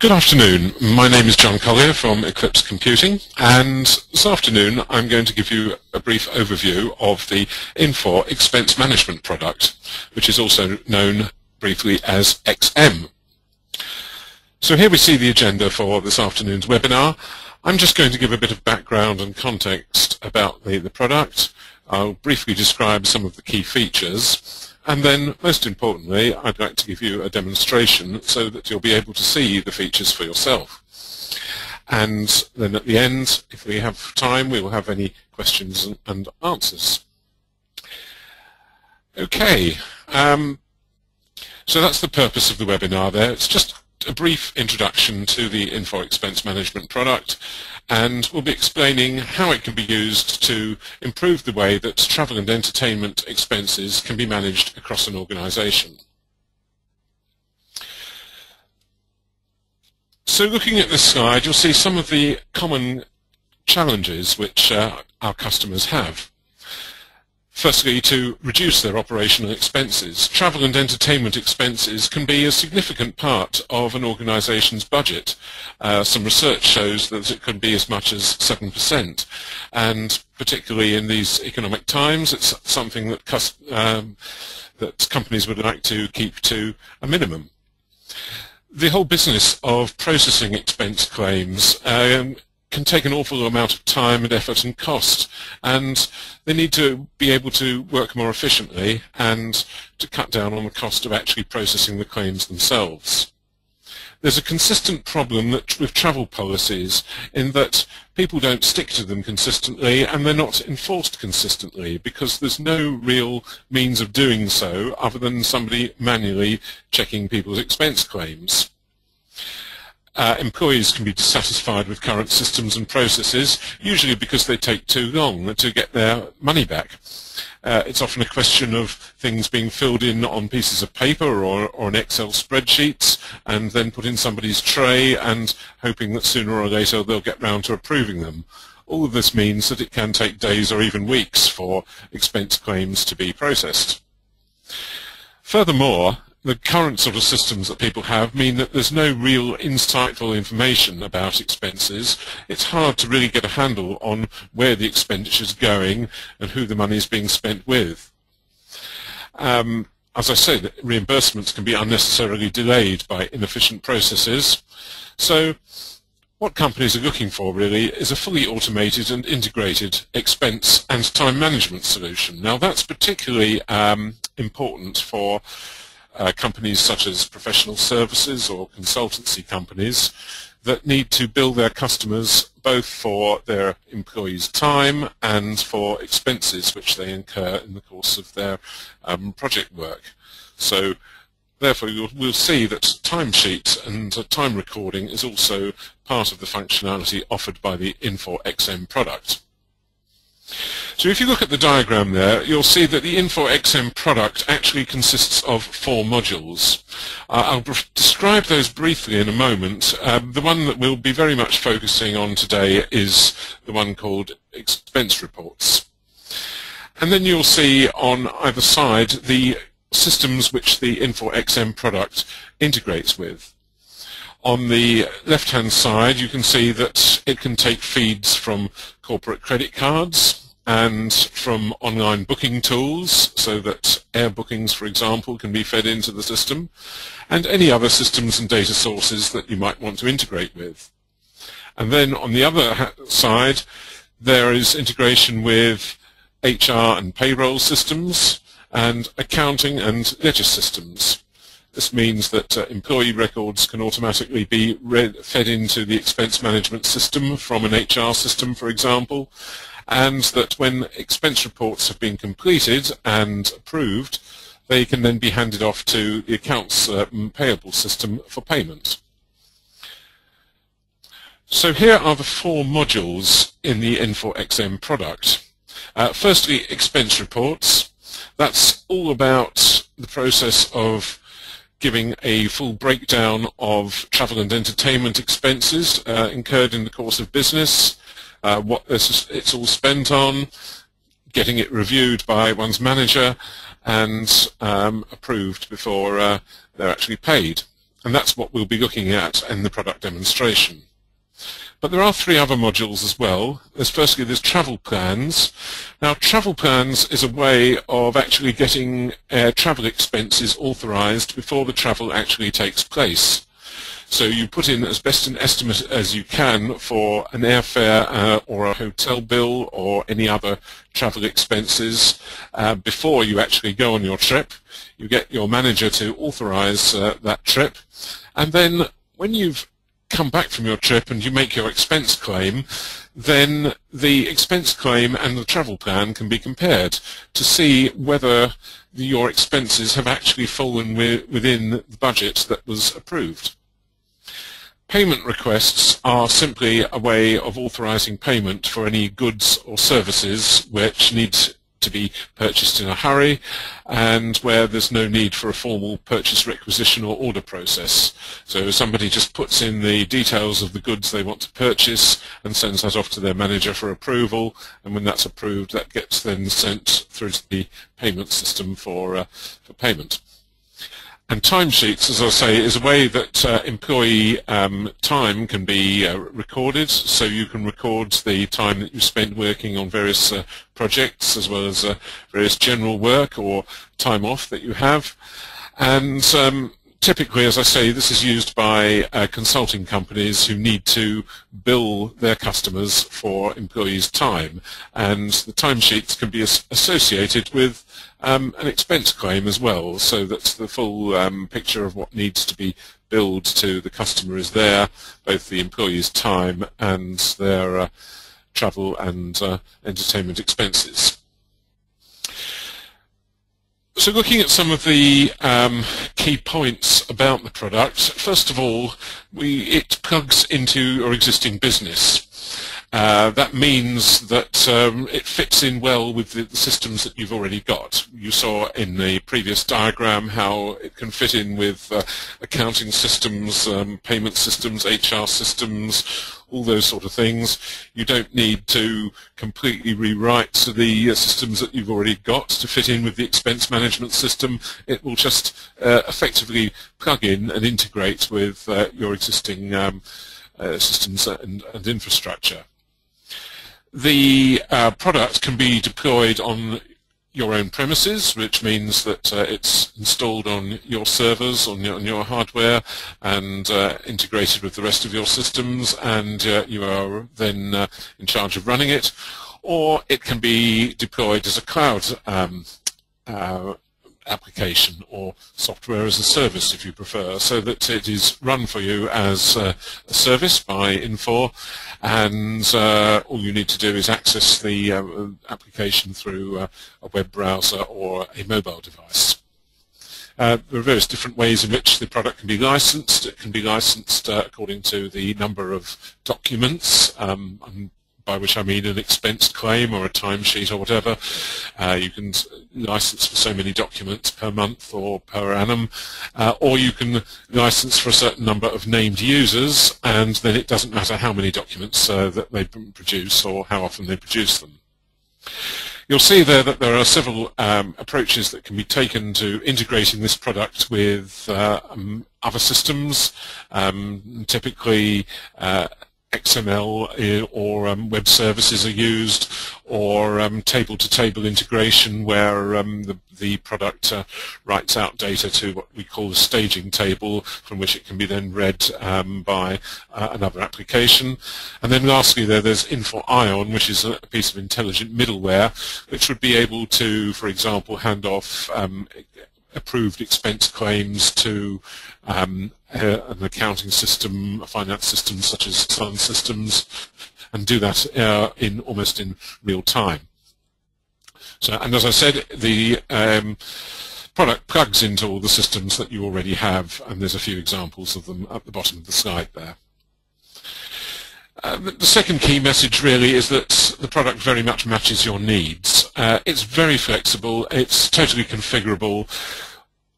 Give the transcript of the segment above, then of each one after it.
Good afternoon. My name is John Collier from Eclipse Computing, and this afternoon I'm going to give you a brief overview of the Infor expense management product, which is also known briefly as XM. So here we see the agenda for this afternoon's webinar. I'm just going to give a bit of background and context about the product. I'll briefly describe some of the key features. And then, most importantly, I'd like to give you a demonstration so that you'll be able to see the features for yourself. And then at the end, if we have time, we will have any questions and answers. Okay, so that's the purpose of the webinar there. It's just a brief introduction to the Infor expense management product, and we'll be explaining how it can be used to improve the way that travel and entertainment expenses can be managed across an organization. So looking at this slide, you'll see some of the common challenges which our customers have. Firstly, to reduce their operational expenses. Travel and entertainment expenses can be a significant part of an organization's budget. Some research shows that it can be as much as 7%, and particularly in these economic times, it's something that companies would like to keep to a minimum. The whole business of processing expense claims can take an awful amount of time and effort and cost, and they need to be able to work more efficiently and to cut down on the cost of actually processing the claims themselves. There's a consistent problem with travel policies in that people don't stick to them consistently, and they're not enforced consistently because there's no real means of doing so other than somebody manually checking people's expense claims. Employees can be dissatisfied with current systems and processes, usually because they take too long to get their money back. It's often a question of things being filled in on pieces of paper or on Excel spreadsheets and then put in somebody's tray and hoping that sooner or later they'll get round to approving them. All of this means that it can take days or even weeks for expense claims to be processed. Furthermore, the current sort of systems that people have mean that there's no real insightful information about expenses. It's hard to really get a handle on where the expenditure is going and who the money is being spent with. As I said, reimbursements can be unnecessarily delayed by inefficient processes. So what companies are looking for really is a fully automated and integrated expense and time management solution. Now that's particularly important for companies such as professional services or consultancy companies that need to bill their customers both for their employees' time and for expenses which they incur in the course of their project work. So therefore we'll see that timesheet and time recording is also part of the functionality offered by the Infor XM product. So if you look at the diagram there, you'll see that the Infor XM product actually consists of 4 modules. I'll describe those briefly in a moment. The one that we'll be very much focusing on today is the one called expense reports. And then you'll see on either side the systems which the Infor XM product integrates with. On the left-hand side, you can see that it can take feeds from corporate credit cards and from online booking tools, so that air bookings, for example, can be fed into the system, and any other systems and data sources that you might want to integrate with. And then on the other side, there is integration with HR and payroll systems and accounting and ledger systems. This means that employee records can automatically be fed into the expense management system from an HR system, for example, and that when expense reports have been completed and approved, they can then be handed off to the accounts payable system for payment. So here are the 4 modules in the Infor XM product. Firstly, expense reports. That's all about the process of giving a full breakdown of travel and entertainment expenses incurred in the course of business, what it's all spent on, getting it reviewed by one's manager and approved before they're actually paid. and that's what we'll be looking at in the product demonstration. But there are 3 other modules as well. There's travel plans. Now, travel plans is a way of actually getting travel expenses authorized before the travel actually takes place. So you put in as best an estimate as you can for an airfare or a hotel bill or any other travel expenses before you actually go on your trip. You get your manager to authorize that trip, and then when you've come back from your trip and you make your expense claim, then the expense claim and the travel plan can be compared to see whether your expenses have actually fallen within the budget that was approved. Payment requests are simply a way of authorizing payment for any goods or services which need to be purchased in a hurry and where there's no need for a formal purchase requisition or order process. So somebody just puts in the details of the goods they want to purchase and sends that off to their manager for approval, and when that's approved, that gets then sent through to the payment system for payment. And timesheets, as I say, is a way that employee time can be recorded. So you can record the time that you spent working on various projects, as well as various general work or time off that you have. And typically, as I say, this is used by consulting companies who need to bill their customers for employees' time. And the timesheets can be associated with an expense claim as well, so that the full picture of what needs to be billed to the customer is there, both the employee's time and their travel and entertainment expenses. So looking at some of the key points about the product, first of all, it plugs into your existing business. That means that it fits in well with the systems that you've already got. You saw in the previous diagram how it can fit in with accounting systems, payment systems, HR systems, all those sort of things. You don't need to completely rewrite the systems that you've already got to fit in with the expense management system. It will just effectively plug in and integrate with your existing systems and infrastructure. The product can be deployed on your own premises, which means that it's installed on your servers, on your hardware, and integrated with the rest of your systems, and you are then in charge of running it. Or it can be deployed as a cloud application or software as a service, if you prefer, so that it is run for you as a service by Infor, and all you need to do is access the application through a web browser or a mobile device. There are various different ways in which the product can be licensed. It can be licensed according to the number of documents, by which I mean an expense claim or a timesheet or whatever. You can license for so many documents per month or per annum, or you can license for a certain number of named users, and then it doesn't matter how many documents that they produce or how often they produce them. You'll see there that there are several approaches that can be taken to integrating this product with other systems, typically XML or web services are used, or table-to-table integration where the product writes out data to what we call a staging table, from which it can be then read by another application. And then lastly there's Infor Ion, which is a piece of intelligent middleware which would be able to, for example, hand off approved expense claims to an accounting system, a finance system such as Sun Systems, and do that almost in real time. So, and as I said, the product plugs into all the systems that you already have, and there's a few examples of them at the bottom of the slide there. The second key message really is that the product very much matches your needs. It's very flexible, it's totally configurable.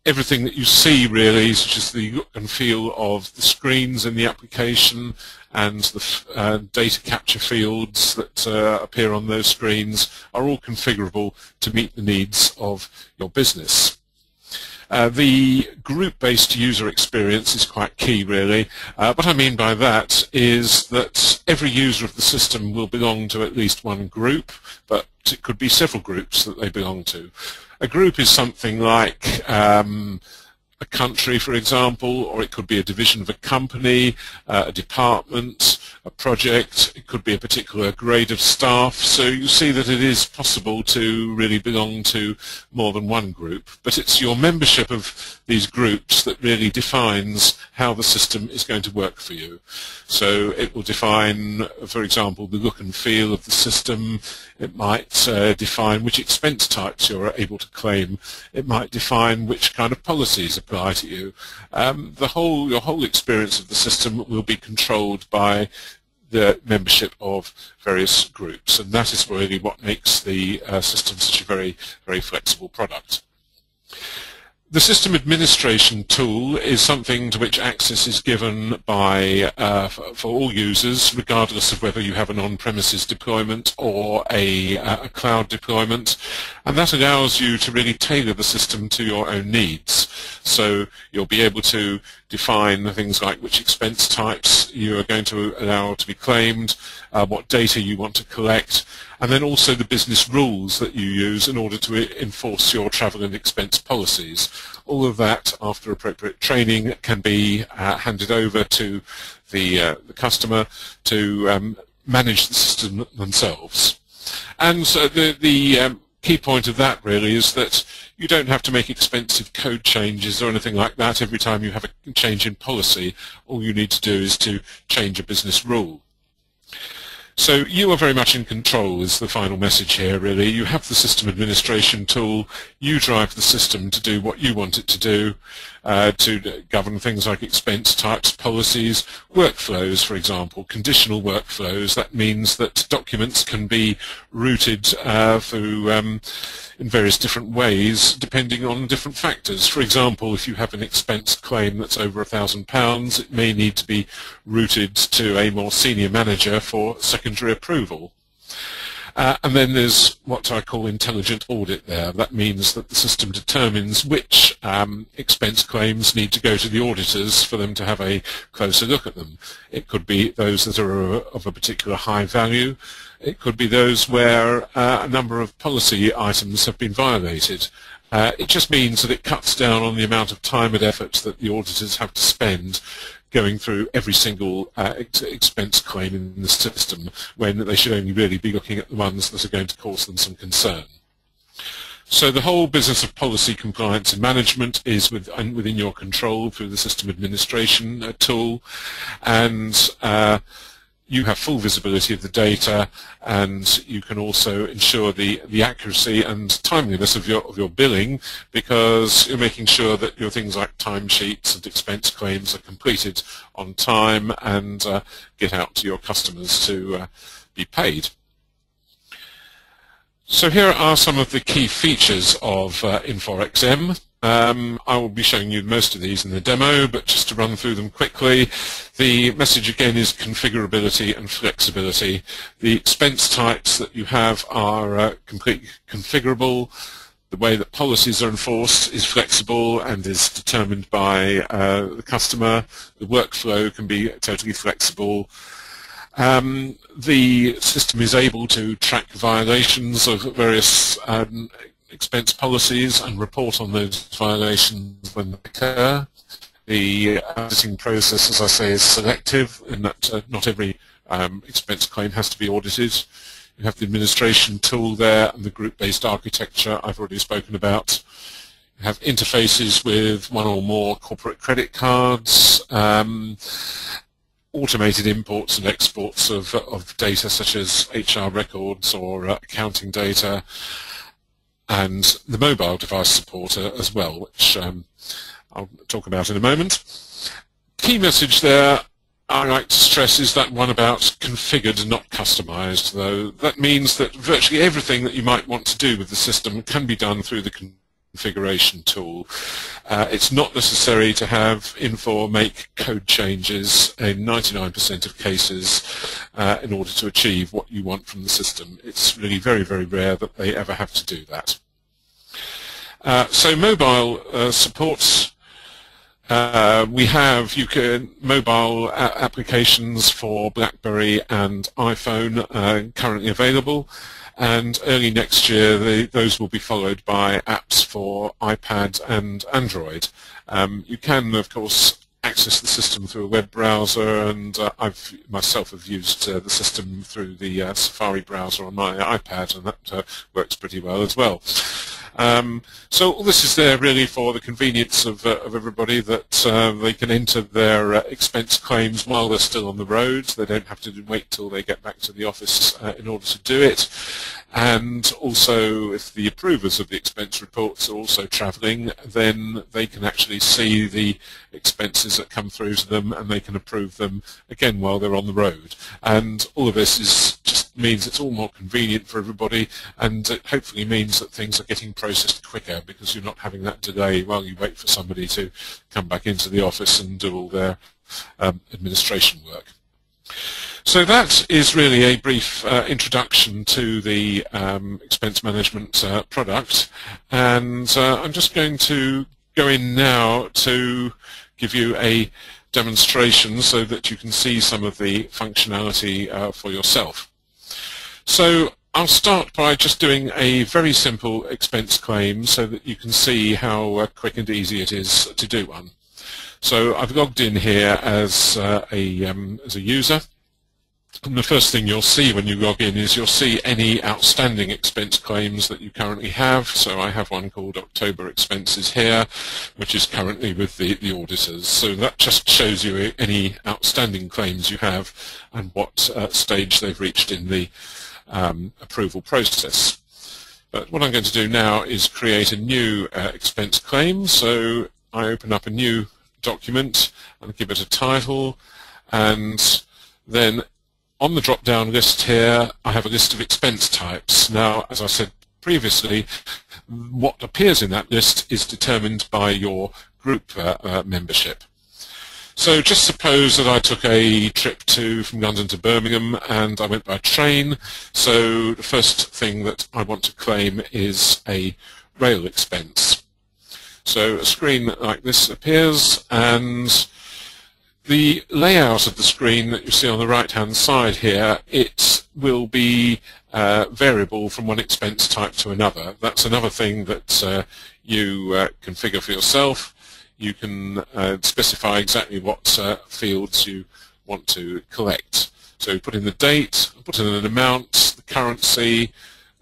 Everything that you see really, such as the look and feel of the screens in the application and the data capture fields that appear on those screens, are all configurable to meet the needs of your business. The group-based user experience is quite key, really. What I mean by that is that every user of the system will belong to at least one group, but it could be several groups that they belong to. A group is something like a country, for example, or it could be a division of a company, a department, a project. It could be a particular grade of staff. So you see that it is possible to really belong to more than one group. But it's your membership of these groups that really defines how the system is going to work for you. So it will define, for example, the look and feel of the system. It might define which expense types you're able to claim. It might define which kind of policies apply to you. Your whole experience of the system will be controlled by the membership of various groups, and that is really what makes the system such a very, very flexible product. The system administration tool is something to which access is given by for all users, regardless of whether you have an on-premises deployment or a cloud deployment, and that allows you to really tailor the system to your own needs. So you'll be able to define things like which expense types you are going to allow to be claimed, what data you want to collect, and then also the business rules that you use in order to enforce your travel and expense policies. All of that, after appropriate training, can be handed over to the customer to manage the system themselves. And so the key point of that really is that you don't have to make expensive code changes or anything like that every time you have a change in policy. All you need to do is to change a business rule. So you are very much in control is the final message here, really. You have the system administration tool. You drive the system to do what you want it to do, to govern things like expense types, policies, workflows, for example, conditional workflows. That means that documents can be routed through in various different ways depending on different factors. For example, if you have an expense claim that's over £1,000, it may need to be routed to a more senior manager for secondary approval. And then there's what I call intelligent audit there. That means that the system determines which expense claims need to go to the auditors for them to have a closer look at them. It could be those that are of a particular high value. It could be those where a number of policy items have been violated. It just means that it cuts down on the amount of time and effort that the auditors have to spend going through every single expense claim in the system, when they should only really be looking at the ones that are going to cause them some concern. So the whole business of policy compliance and management is within your control through the system administration tool, and you have full visibility of the data, and you can also ensure the accuracy and timeliness of your billing, because you're making sure that your things like timesheets and expense claims are completed on time and get out to your customers to be paid. So here are some of the key features of Infor XM. I will be showing you most of these in the demo, but just to run through them quickly, the message again is configurability and flexibility. The expense types that you have are completely configurable. The way that policies are enforced is flexible and is determined by the customer. The workflow can be totally flexible. The system is able to track violations of various expense policies and report on those violations when they occur. The auditing process, as I say, is selective in that not every expense claim has to be audited. You have the administration tool there and the group-based architecture I've already spoken about. You have interfaces with one or more corporate credit cards, automated imports and exports of data such as HR records or accounting data, and the mobile device support as well, which I'll talk about in a moment. Key message there I like to stress is that one about configured, not customized, though. That means that virtually everything that you might want to do with the system can be done through the configuration tool. It's not necessary to have Infor make code changes in 99% of cases in order to achieve what you want from the system. It's really very, very rare that they ever have to do that. So mobile supports. We have mobile applications for BlackBerry and iPhone currently available, and early next year those will be followed by apps for iPad and Android. You can, of course, access the system through a web browser, and I've myself have used the system through the Safari browser on my iPad, and that works pretty well as well. So all this is there really for the convenience of everybody, that they can enter their expense claims while they're still on the road. They don't have to wait till they get back to the office in order to do it. And also, if the approvers of the expense reports are also travelling, then they can actually see the expenses that come through to them, and they can approve them again while they're on the road. And all of this is just means it's all more convenient for everybody, and it hopefully means that things are getting processed quicker, because you're not having that delay while you wait for somebody to come back into the office and do all their administration work. So that is really a brief introduction to the expense management product, and I'm just going to go in now to give you a demonstration so that you can see some of the functionality for yourself. So I'll start by just doing a very simple expense claim so that you can see how quick and easy it is to do one. So I've logged in here as a user. And the first thing you'll see when you log in is you'll see any outstanding expense claims that you currently have. So I have one called October Expenses here, which is currently with the auditors. So that just shows you any outstanding claims you have and what stage they've reached in the approval process. But what I'm going to do now is create a new expense claim. So I open up a new document and give it a title, and then on the drop-down list here, I have a list of expense types. Now, as I said previously, what appears in that list is determined by your group membership. So just suppose that I took a trip from London to Birmingham and I went by train. So the first thing that I want to claim is a rail expense. So a screen like this appears, and the layout of the screen that you see on the right-hand side here, it will be variable from one expense type to another. That's another thing that you configure for yourself. You can specify exactly what fields you want to collect. So you put in the date, put in an amount, the currency,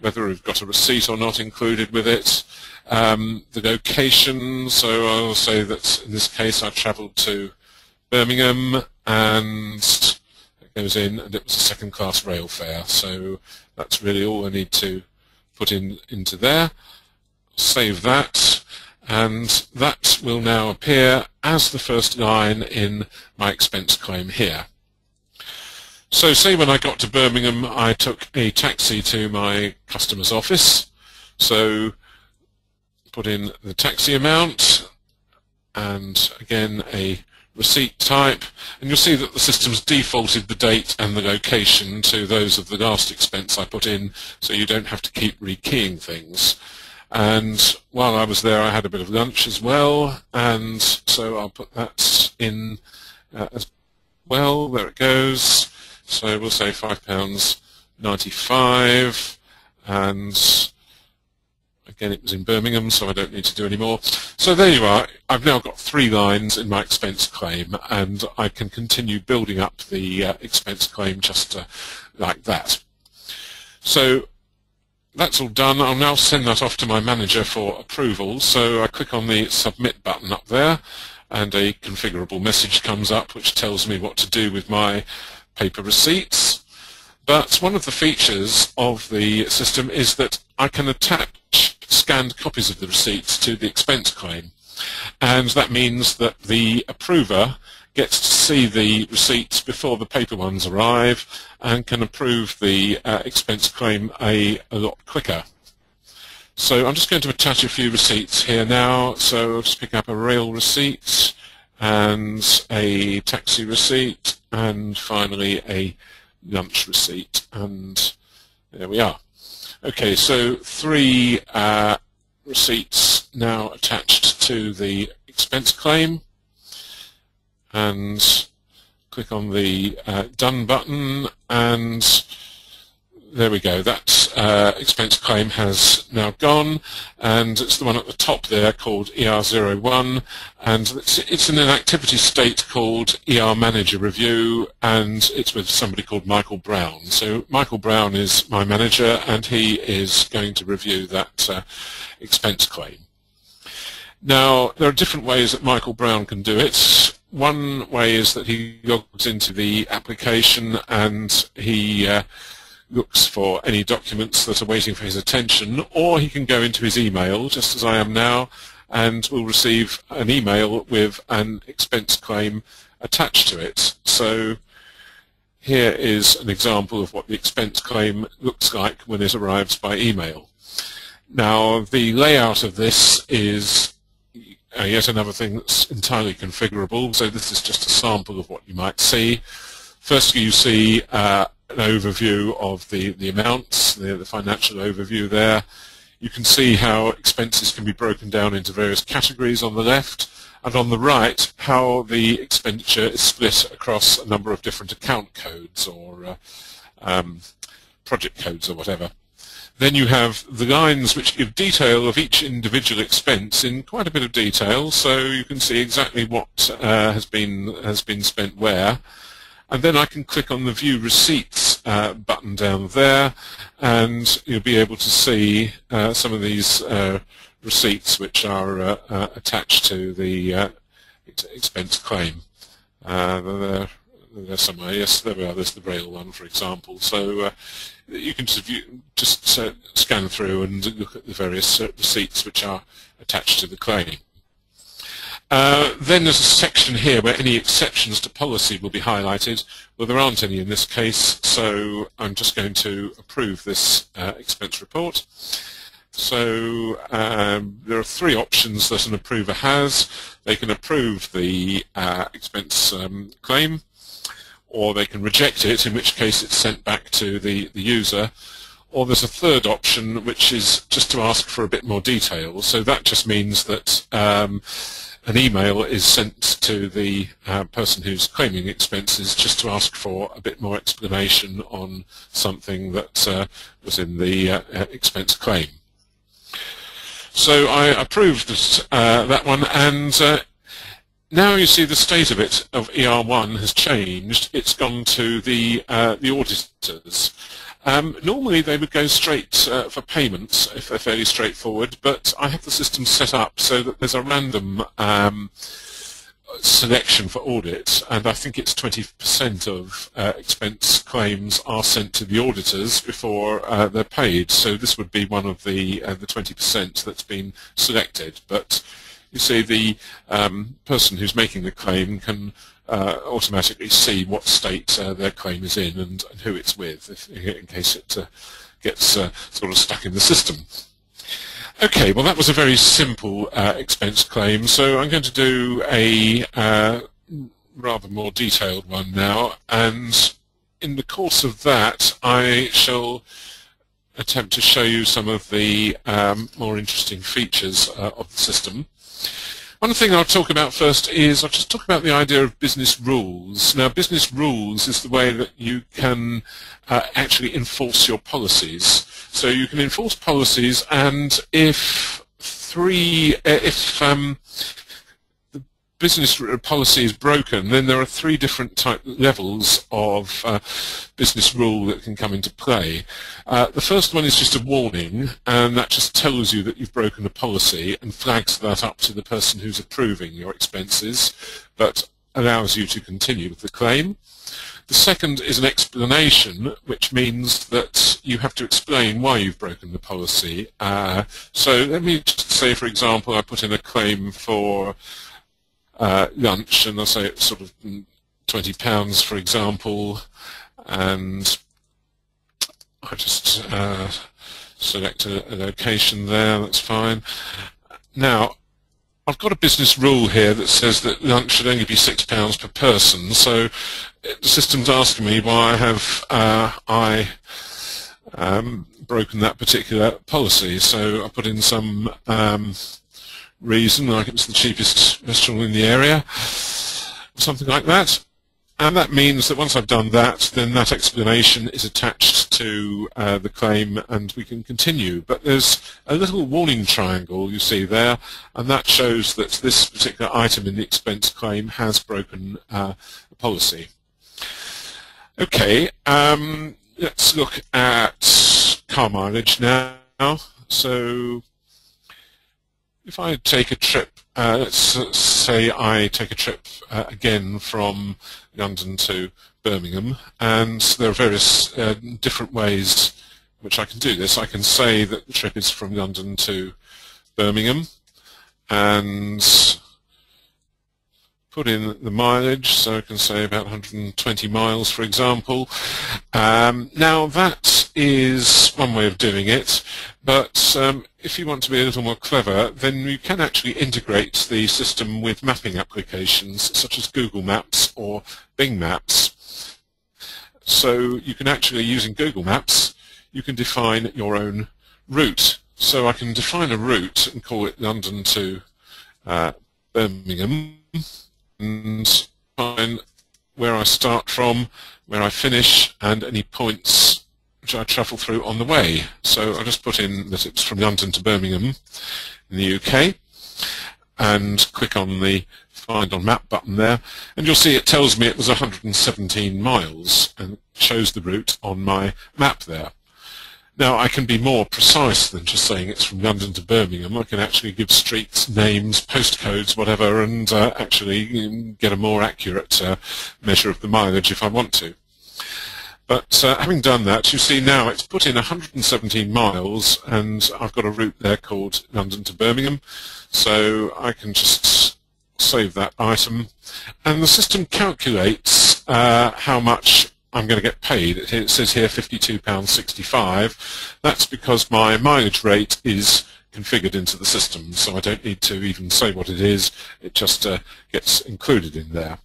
whether we've got a receipt or not included with it, the location. So I'll say that in this case I travelled to Birmingham, and it goes in, and it was a second-class rail fare. So that's really all I need to put into there. Save that, and that will now appear as the first line in my expense claim here. So say when I got to Birmingham, I took a taxi to my customer's office. So put in the taxi amount, and again a receipt type, and you'll see that the system's defaulted the date and the location to those of the last expense I put in, so you don't have to keep rekeying things. And while I was there, I had a bit of lunch as well, and so I'll put that in as well. There it goes. So we'll say £5.95, and again, it was in Birmingham, so I don't need to do any more. So there you are. I've now got 3 lines in my expense claim, and I can continue building up the expense claim just like that. So that's all done. I'll now send that off to my manager for approval. So I click on the Submit button up there, and a configurable message comes up which tells me what to do with my paper receipts. But one of the features of the system is that I can attach scanned copies of the receipts to the expense claim, and that means that the approver gets to see the receipts before the paper ones arrive and can approve the expense claim a lot quicker. So I'm just going to attach a few receipts here now. So I'll just pick up a rail receipt and a taxi receipt and finally a lunch receipt, and there we are. Okay, so 3 receipts now attached to the expense claim, and click on the Done button, and there we go. That expense claim has now gone, and it's the one at the top there called ER01, and it's in an activity state called ER Manager Review, and it's with somebody called Michael Brown. So Michael Brown is my manager, and he is going to review that expense claim. Now, there are different ways that Michael Brown can do it. One way is that he logs into the application and he looks for any documents that are waiting for his attention, or he can go into his email, just as I am now, and will receive an email with an expense claim attached to it. So here is an example of what the expense claim looks like when it arrives by email. Now, the layout of this is yet another thing that's entirely configurable, so this is just a sample of what you might see. Firstly, you see an overview of the amounts, the financial overview there. You can see how expenses can be broken down into various categories on the left, and on the right how the expenditure is split across a number of different account codes or project codes or whatever. Then you have the lines which give detail of each individual expense in quite a bit of detail, so you can see exactly what has been spent where. And then I can click on the View Receipts button down there, and you'll be able to see some of these receipts which are attached to the expense claim. They're somewhere. Yes, there we are. There's the rail one, for example. So you can just scan through and look at the various receipts which are attached to the claim. Then there's a section here where any exceptions to policy will be highlighted. Well, there aren't any in this case, so I'm just going to approve this expense report. So there are three options that an approver has. They can approve the expense claim, or they can reject it, in which case it's sent back to the user. Or there's a third option, which is just to ask for a bit more detail. So that just means that an email is sent to the person who's claiming expenses just to ask for a bit more explanation on something that was in the expense claim. So I approved that one, and now you see the state of it, of ER1 has changed. It's gone to the auditors. Normally they would go straight for payments if they're fairly straightforward, but I have the system set up so that there's a random selection for audit, and I think it's 20% of expense claims are sent to the auditors before they're paid. So this would be one of the 20% that's been selected. But you see, the person who's making the claim can automatically see what state their claim is in and who it's with, in case it gets sort of stuck in the system. Okay, well that was a very simple expense claim, so I'm going to do a rather more detailed one now, and in the course of that I shall attempt to show you some of the more interesting features of the system. One thing I'll talk about first is I'll just talk about the idea of business rules. Now, business rules is the way that you can actually enforce your policies. So you can enforce policies, and if the business policy is broken, then there are three different levels of business rule that can come into play. The first one is just a warning, and that just tells you that you've broken a policy and flags that up to the person who's approving your expenses, but allows you to continue with the claim. The second is an explanation, which means that you have to explain why you've broken the policy. So let me just say, for example, I put in a claim for lunch, and I'll say it's sort of £20, for example, and I just select a location there. That's fine. Now, I've got a business rule here that says that lunch should only be £6 per person, so the system's asking me why have I broken that particular policy. So I put in some reason, like it was the cheapest restaurant in the area, something like that. And that means that once I've done that, then that explanation is attached to the claim and we can continue. But there's a little warning triangle you see there, and that shows that this particular item in the expense claim has broken the policy. Okay, let's look at car mileage now. So if I take a trip, let's say I take a trip again from London to Birmingham, and there are various different ways which I can do this. I can say that the trip is from London to Birmingham and put in the mileage, so I can say about 120 miles, for example. Now that is one way of doing it, but if you want to be a little more clever, then you can actually integrate the system with mapping applications such as Google Maps or Bing Maps. So you can actually, using Google Maps, you can define your own route. So I can define a route and call it London to Birmingham, and find where I start from, where I finish, and any points which I travel through on the way. So I'll just put in that it's from London to Birmingham in the UK and click on the Find on Map button there, and you'll see it tells me it was 117 miles and shows the route on my map there. Now I can be more precise than just saying it's from London to Birmingham. I can actually give streets, names, postcodes, whatever, and actually get a more accurate measure of the mileage if I want to. But having done that, you see now it's put in 117 miles, and I've got a route there called London to Birmingham. So I can just save that item, and the system calculates how much I'm going to get paid. It says here £52.65. That's because my mileage rate is configured into the system, so I don't need to even say what it is. It just gets included in there.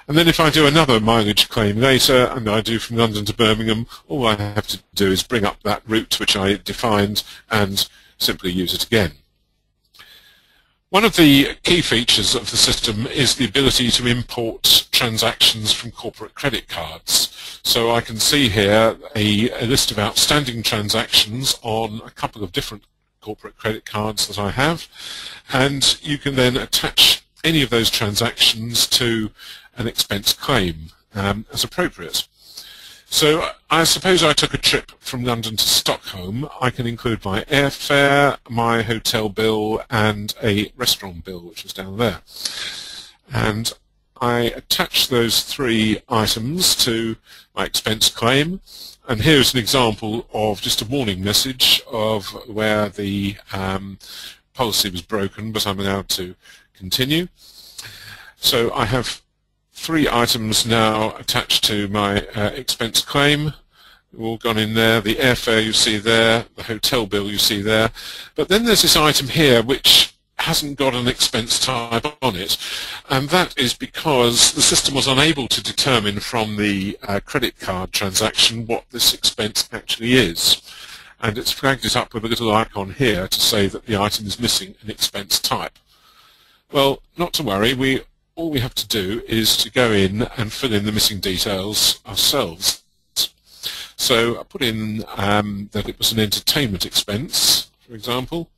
And then if I do another mileage claim later, and I do from London to Birmingham, all I have to do is bring up that route which I defined and simply use it again. One of the key features of the system is the ability to import transactions from corporate credit cards. So I can see here a list of outstanding transactions on a couple of different corporate credit cards that I have, and you can then attach any of those transactions to an expense claim as appropriate. So I suppose I took a trip from London to Stockholm. I can include my airfare, my hotel bill, and a restaurant bill, which is down there. And I attach those three items to my expense claim. And here's an example of just a warning message of where the policy was broken, but I'm allowed to continue. So I have three items now attached to my expense claim. All gone in there. The airfare you see there, the hotel bill you see there. But then there's this item here which hasn't got an expense type on it, and that is because the system was unable to determine from the credit card transaction what this expense actually is. And it's flagged it up with a little icon here to say that the item is missing an expense type. Well, not to worry. All we have to do is to go in and fill in the missing details ourselves. So I put in that it was an entertainment expense, for example,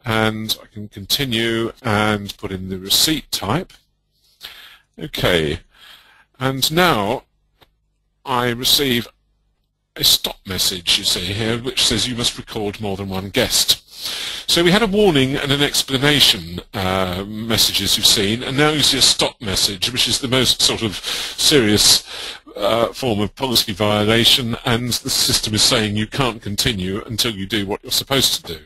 and I can continue and put in the receipt type. Okay, and now I receive a stop message, you see here, which says you must record more than one guest. So we had a warning and an explanation messages you've seen, and now you see a stop message, which is the most sort of serious form of policy violation, and the system is saying you can't continue until you do what you're supposed to do.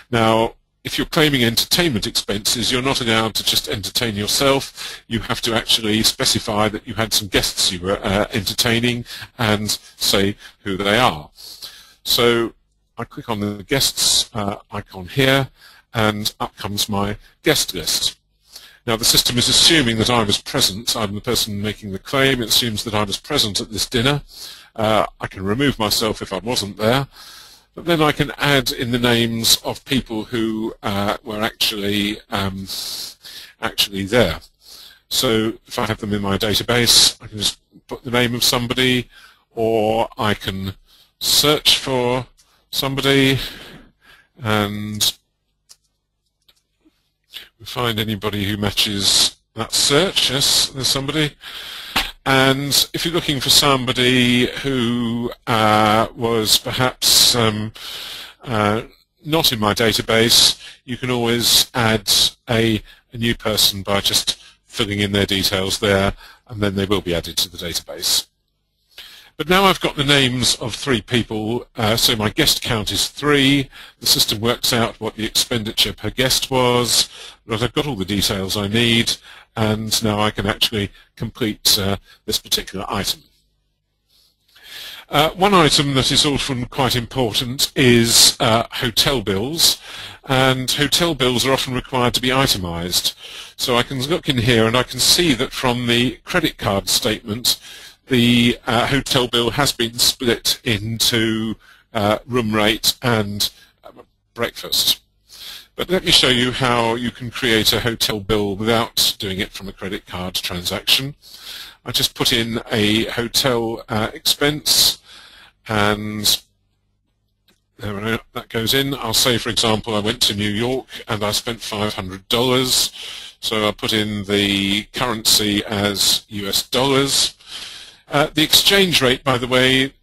Now, if you're claiming entertainment expenses, you're not allowed to just entertain yourself. You have to actually specify that you had some guests you were entertaining and say who they are. So I click on the guests icon here, and up comes my guest list. Now the system is assuming that I was present. I'm the person making the claim. It assumes that I was present at this dinner. I can remove myself if I wasn't there. but then I can add in the names of people who were actually there. So if I have them in my database, I can just put the name of somebody, or I can search for somebody and find anybody who matches that search. Yes, there's somebody. And if you're looking for somebody who was perhaps not in my database, you can always add a new person by just filling in their details there, and then they will be added to the database. But now I've got the names of 3 people, so my guest count is 3. The system works out what the expenditure per guest was, but I've got all the details I need, and now I can actually complete this particular item. One item that is often quite important is hotel bills, and hotel bills are often required to be itemized. So I can look in here and I can see that from the credit card statement the hotel bill has been split into room rate and breakfast. But let me show you how you can create a hotel bill without doing it from a credit card transaction. I just put in a hotel expense, and there we go, that goes in. I'll say, for example, I went to New York and I spent $500. So I'll put in the currency as US dollars. The exchange rate, by the way,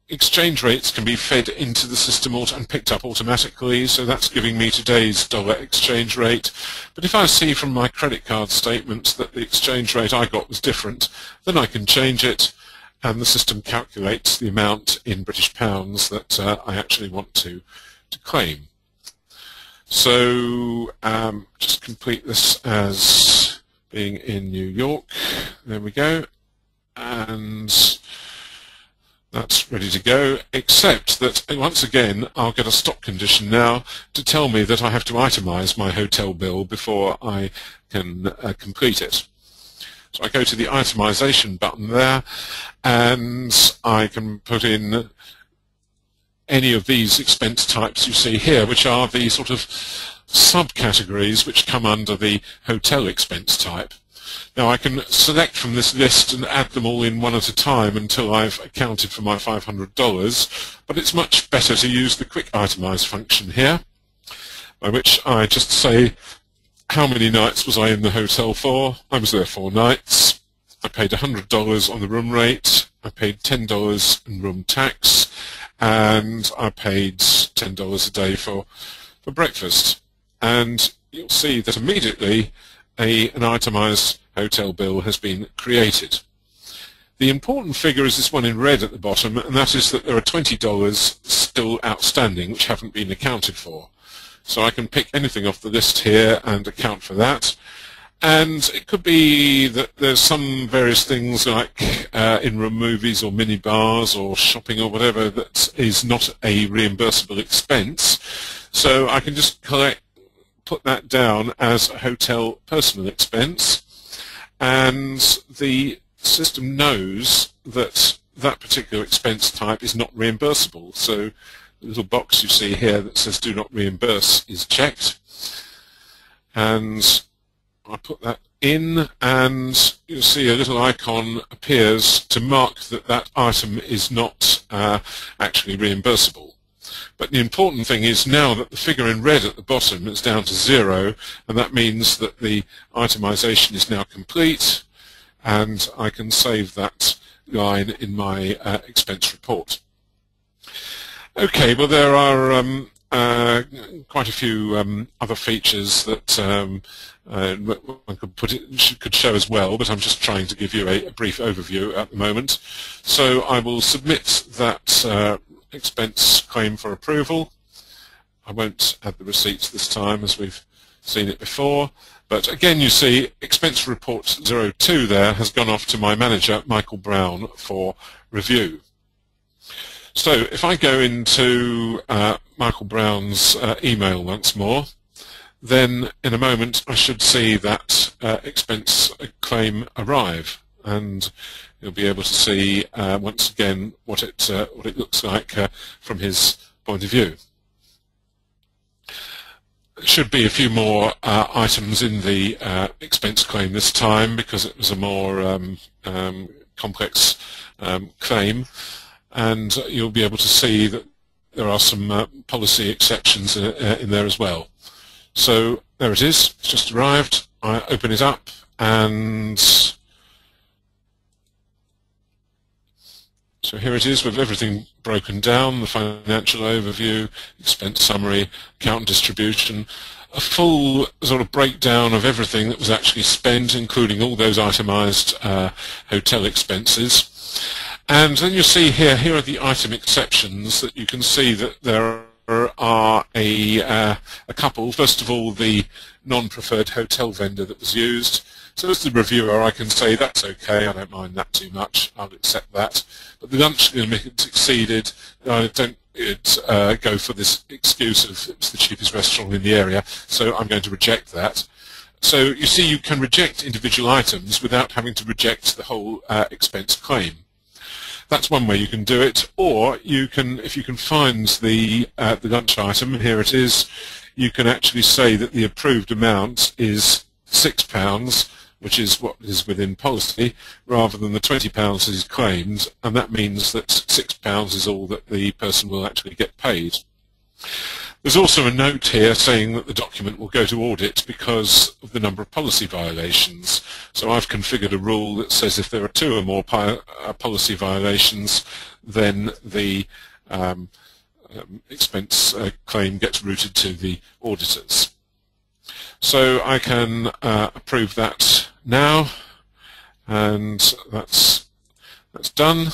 exchange rates can be fed into the system and picked up automatically, so that's giving me today's dollar exchange rate. But if I see from my credit card statement that the exchange rate I got was different, then I can change it, and the system calculates the amount in British pounds that I actually want to claim. So just complete this as being in New York. There we go. And that's ready to go, except that once again I'll get a stop condition now to tell me that I have to itemize my hotel bill before I can complete it. So I go to the itemization button there, and I can put in any of these expense types you see here, which are the sort of subcategories which come under the hotel expense type. Now I can select from this list and add them all in one at a time until I've accounted for my $500, but it's much better to use the quick itemize function here, by which I just say how many nights was I in the hotel for. I was there 4 nights. I paid $100 on the room rate. I paid $10 in room tax, and I paid $10 a day for breakfast. And you'll see that immediately an itemized hotel bill has been created. The important figure is this one in red at the bottom, and that is that there are $20 still outstanding which haven't been accounted for. So I can pick anything off the list here and account for that. And it could be that there's some various things like in-room movies or mini bars or shopping or whatever that is not a reimbursable expense. So I can just put that down as a hotel personal expense, and the system knows that that particular expense type is not reimbursable. So the little box you see here that says do not reimburse is checked, and I put that in, and you'll see a little icon appears to mark that that item is not actually reimbursable. But the important thing is now that the figure in red at the bottom is down to 0, and that means that the itemization is now complete, and I can save that line in my expense report. Okay, well there are quite a few other features that one could show as well, but I'm just trying to give you a brief overview at the moment. So I will submit that expense claim for approval. I won't add the receipts this time as we've seen it before, but again you see expense report 02 there has gone off to my manager Michael Brown for review. So if I go into Michael Brown's email once more, then in a moment I should see that expense claim arrive, and you'll be able to see once again what it looks like from his point of view. There should be a few more items in the expense claim this time because it was a more complex claim, and you'll be able to see that there are some policy exceptions in there as well. So there it is, it's just arrived. I open it up, and so here it is with everything broken down, the financial overview, expense summary, account distribution, a full sort of breakdown of everything that was actually spent, including all those itemized hotel expenses. And then you see here are the item exceptions that you can see that there are a couple. First of all, the non-preferred hotel vendor that was used. So as the reviewer, I can say that's okay, I don't mind that too much, I'll accept that. But the lunch limit exceeded, I don't go for this excuse of it's the cheapest restaurant in the area, so I'm going to reject that. So you see you can reject individual items without having to reject the whole expense claim. That's one way you can do it, or you can, if you can find the lunch item, here it is, you can actually say that the approved amount is £6, which is what is within policy, rather than the £20 that is claimed, and that means that £6 is all that the person will actually get paid. There's also a note here saying that the document will go to audit because of the number of policy violations. So I've configured a rule that says if there are 2 or more policy violations, then the expense claim gets routed to the auditors. So I can approve that now, and that's done.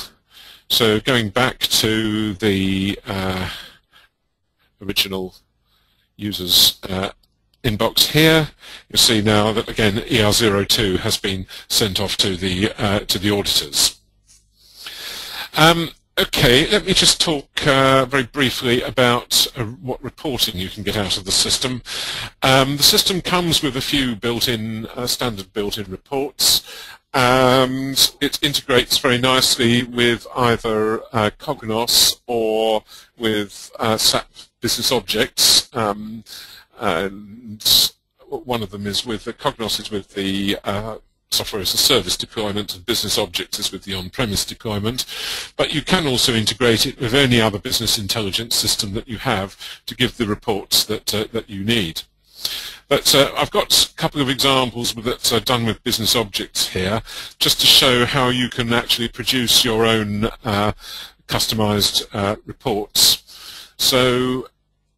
So going back to the original user's inbox here, you'll see now that again ER02 has been sent off to the auditors. Okay, let me just talk very briefly about what reporting you can get out of the system. The system comes with a few built-in, standard built-in reports, and it integrates very nicely with either Cognos or with SAP Business Objects, and one of them is with the Cognos is with the software as a service deployment, and Business Objects is with the on-premise deployment. But you can also integrate it with any other business intelligence system that you have to give the reports that you need. But I've got a couple of examples that are done with Business Objects here, just to show how you can actually produce your own customized reports. So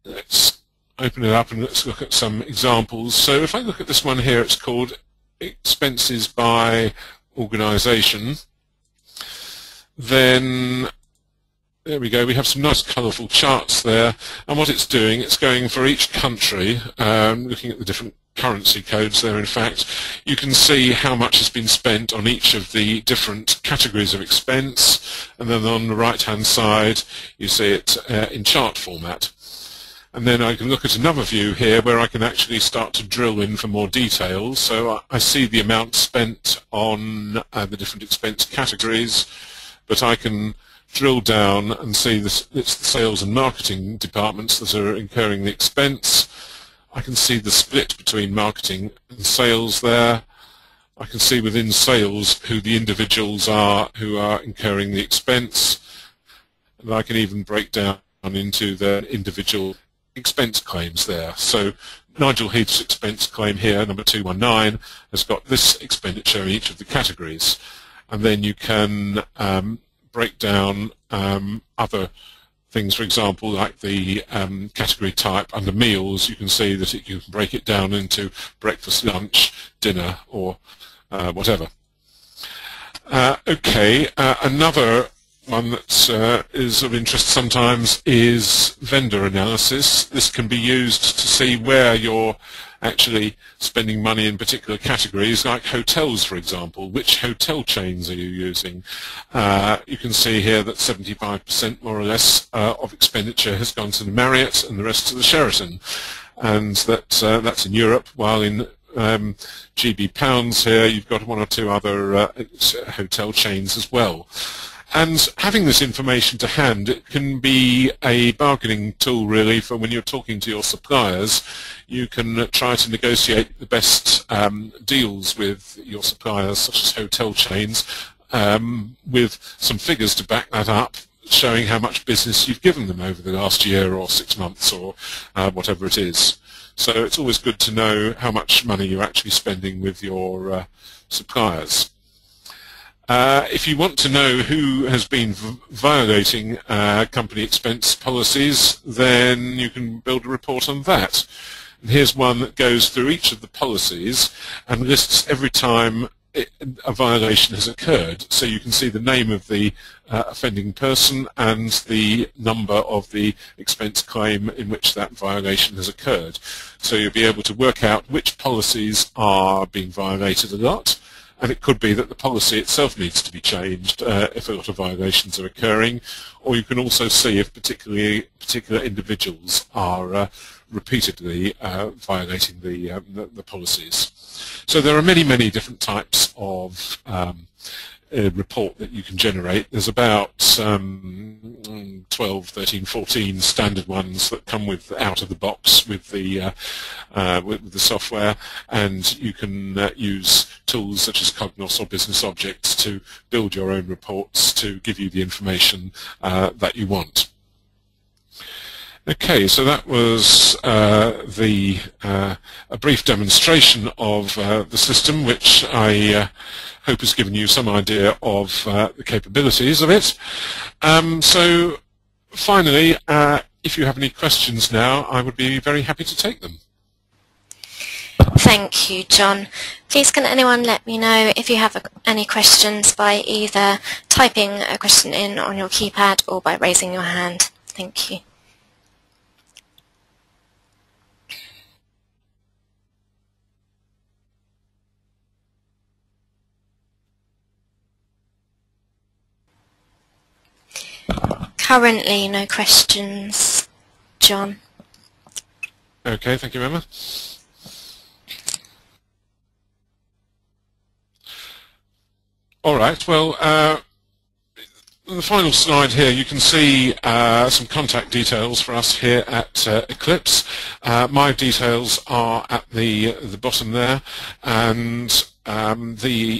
let's open it up and let's look at some examples. So if I look at this one here, it's called Expenses by Organization. Then there we go, we have some nice colourful charts there, and what it's doing, it's going for each country, looking at the different currency codes there. In fact, you can see how much has been spent on each of the different categories of expense, and then on the right hand side you see it in chart format. And then I can look at another view here where I can actually start to drill in for more details. So I see the amount spent on the different expense categories, but I can drill down and see it's the sales and marketing departments that are incurring the expense. I can see the split between marketing and sales there. I can see within sales who the individuals are who are incurring the expense, and I can even break down into the individual expense claims there. So Nigel Heath's expense claim here, number 219, has got this expenditure in each of the categories, and then you can break down other things, for example, like the category type under meals. You can see that you can break it down into breakfast, lunch, dinner, or whatever. Okay, another one that is of interest sometimes is vendor analysis. This can be used to see where you're actually spending money in particular categories, like hotels, for example. Which hotel chains are you using? You can see here that 75% more or less of expenditure has gone to the Marriott and the rest to the Sheraton, and that's in Europe, while in GB pounds here you've got one or two other hotel chains as well. And having this information to hand, it can be a bargaining tool really for when you're talking to your suppliers. You can try to negotiate the best deals with your suppliers, such as hotel chains, with some figures to back that up, showing how much business you've given them over the last year or 6 months or whatever it is. So it's always good to know how much money you're actually spending with your suppliers. If you want to know who has been violating company expense policies, then you can build a report on that. And here's one that goes through each of the policies and lists every time a violation has occurred. So you can see the name of the offending person and the number of the expense claim in which that violation has occurred. So you'll be able to work out which policies are being violated a lot. And it could be that the policy itself needs to be changed if a lot of violations are occurring, or you can also see if particular individuals are repeatedly violating the policies. So there are many, many different types of report that you can generate. There's about 12, 13, 14 standard ones that come with out of the box with the software, and you can use tools such as Cognos or Business Objects to build your own reports to give you the information that you want. Okay, so that was a brief demonstration of the system, which I hope has given you some idea of the capabilities of it. So finally, if you have any questions now, I would be very happy to take them. Thank you, John. Please can anyone let me know if you have any questions by either typing a question in on your keypad or by raising your hand. Thank you. Currently, no questions, John. Okay, thank you, Emma. All right, well, on the final slide here, you can see some contact details for us here at Eclipse. My details are at the bottom there, and the